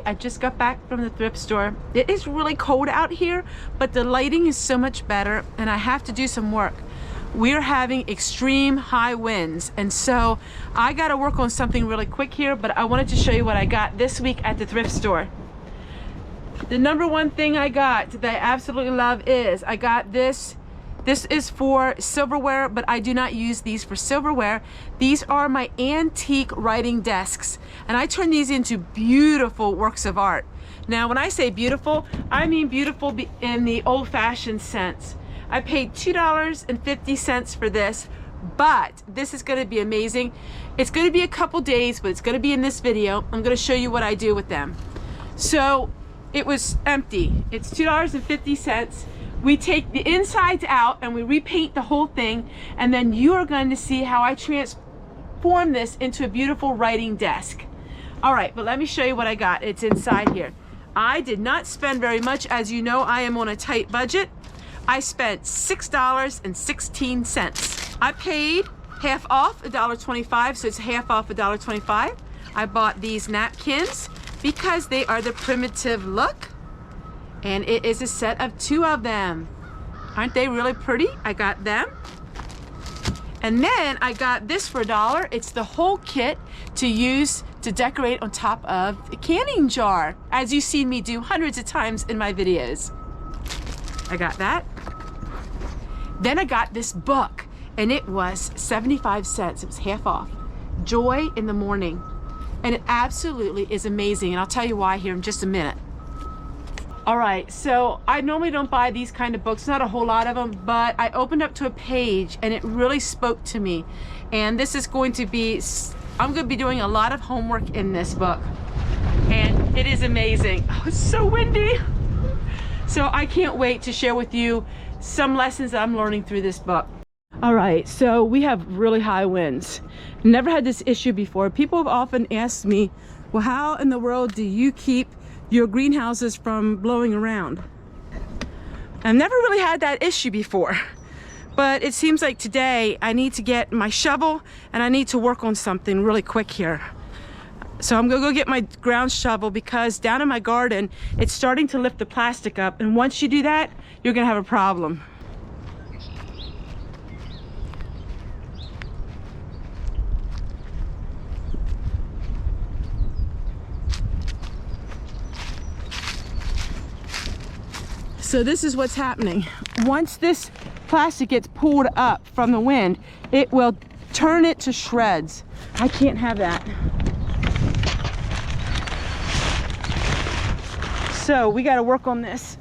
I just got back from the thrift store. It is really cold out here, but the lighting is so much better, and I have to do some work. We're having extreme high winds, and so I got to work on something really quick here, but I wanted to show you what I got this week at the thrift store. The number one thing I got that I absolutely love is I got this. This is for silverware, but I do not use these for silverware. These are my antique writing desks, and I turn these into beautiful works of art. Now, when I say beautiful, I mean beautiful in the old-fashioned sense. I paid $2.50 for this, but this is going to be amazing. It's going to be a couple days, but it's going to be in this video. I'm going to show you what I do with them. So it was empty. It's $2.50. We take the insides out and we repaint the whole thing, and then you are going to see how I transform this into a beautiful writing desk. All right, but let me show you what I got. It's inside here. I did not spend very much. As you know, I am on a tight budget. I spent $6.16. I paid half off, $1.25, so it's half off $1.25. I bought these napkins because they are the primitive look, and it is a set of 2 of them. Aren't they really pretty? I got them. And then I got this for $1. It's the whole kit to use to decorate on top of a canning jar, as you've seen me do hundreds of times in my videos. I got that. Then I got this book, and it was 75 cents. It was half off. Joy in the Morning. And it absolutely is amazing, and I'll tell you why here in just a minute. All right, so I normally don't buy these kind of books, not a whole lot of them, but I opened up to a page and it really spoke to me. And this is going to be, I'm going to be doing a lot of homework in this book. And it is amazing. Oh, it's so windy. So I can't wait to share with you some lessons that I'm learning through this book. All right, so we have really high winds. Never had this issue before. People have often asked me, well, how in the world do you keep your greenhouses from blowing around? I've never really had that issue before, but it seems like today I need to get my shovel and I need to work on something really quick here. So I'm gonna go get my ground shovel, because down in my garden it's starting to lift the plastic up, and once you do that, you're gonna have a problem. So this is what's happening. Once this plastic gets pulled up from the wind, it will turn it to shreds. I can't have that. So we got to work on this.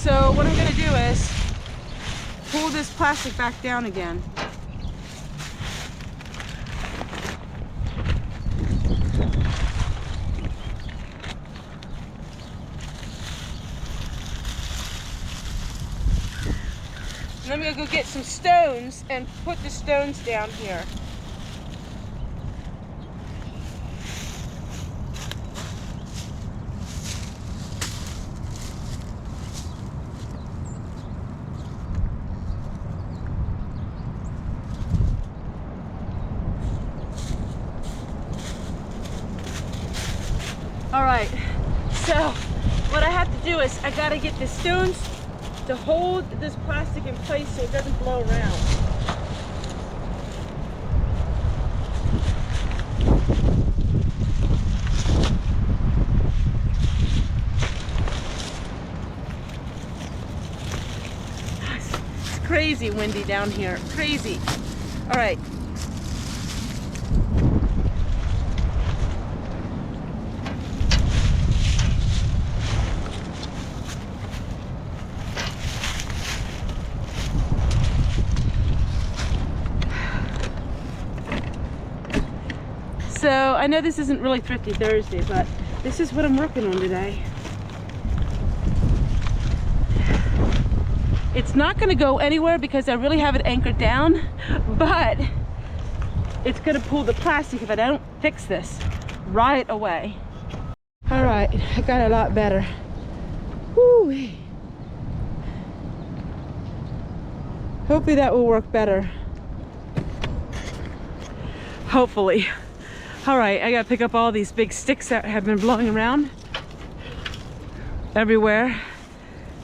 So what I'm going to do is pull this plastic back down again. And then I'm gonna go get some stones and put the stones down here. All right, so what I have to do is I gotta get the stones to hold this plastic in place so it doesn't blow around. It's crazy windy down here, crazy. All right. So I know this isn't really Thrifty Thursday, but this is what I'm working on today. It's not going to go anywhere because I really have it anchored down, but it's going to pull the plastic if I don't fix this right away. All right, I got a lot better. Woo. Hopefully that will work better. Hopefully. All right, I gotta pick up all these big sticks that have been blowing around everywhere.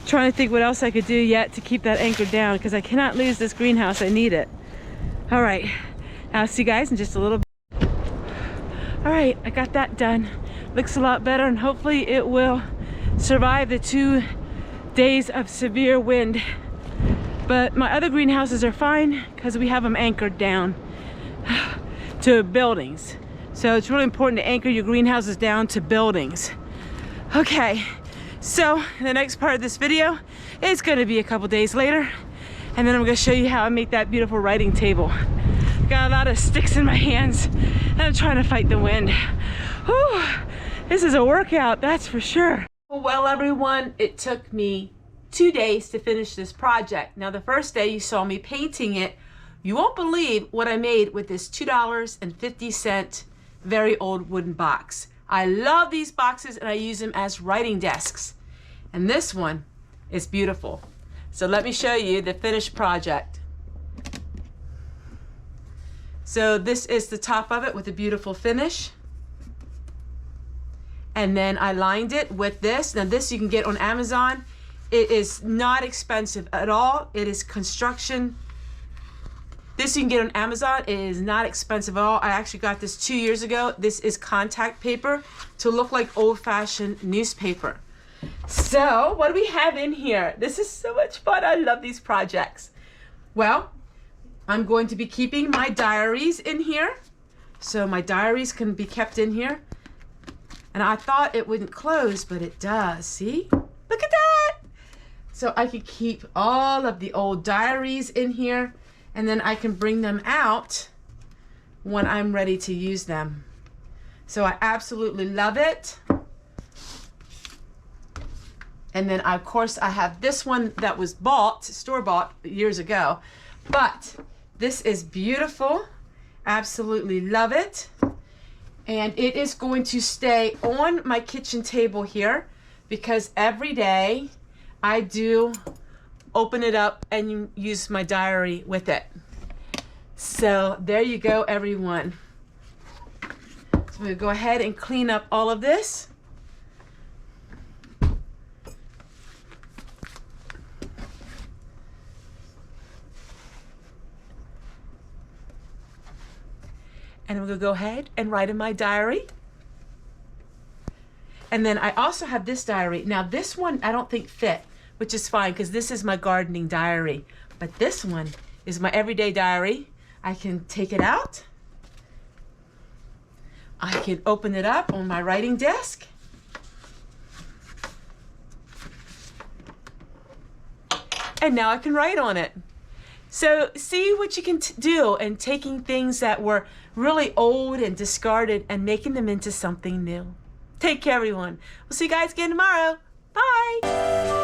Trying to think what else I could do yet to keep that anchored down, because I cannot lose this greenhouse. I need it. All right, I'll see you guys in just a little bit. All right, I got that done. Looks a lot better, and hopefully it will survive the 2 days of severe wind. But my other greenhouses are fine because we have them anchored down to buildings. So it's really important to anchor your greenhouses down to buildings. Okay, so the next part of this video is going to be a couple days later, and then I'm going to show you how I make that beautiful writing table. Got a lot of sticks in my hands and I'm trying to fight the wind. Whew, this is a workout, that's for sure. Well, everyone, it took me 2 days to finish this project. Now, the first day you saw me painting it. You won't believe what I made with this $2.50 very old wooden box. I love these boxes and I use them as writing desks. And this one is beautiful. So let me show you the finished project. So this is the top of it with a beautiful finish. And then I lined it with this. Now this you can get on Amazon. It is not expensive at all. It is construction. This you can get on Amazon. It is not expensive at all. I actually got this 2 years ago. This is contact paper to look like old-fashioned newspaper. So what do we have in here? This is so much fun. I love these projects. Well, I'm going to be keeping my diaries in here. So my diaries can be kept in here. And I thought it wouldn't close, but it does. See? Look at that. So I could keep all of the old diaries in here, and then I can bring them out when I'm ready to use them. So I absolutely love it. And then of course I have this one that was bought, store-bought years ago. But this is beautiful. Absolutely love it. And it is going to stay on my kitchen table here because every day I do open it up and use my diary with it. So there you go, everyone. So we'll go ahead and clean up all of this. And I'm gonna go ahead and write in my diary. And then I also have this diary. Now this one I don't think fit, which is fine because this is my gardening diary. But this one is my everyday diary. I can take it out. I can open it up on my writing desk. And now I can write on it. So see what you can do in taking things that were really old and discarded and making them into something new. Take care, everyone. We'll see you guys again tomorrow. Bye.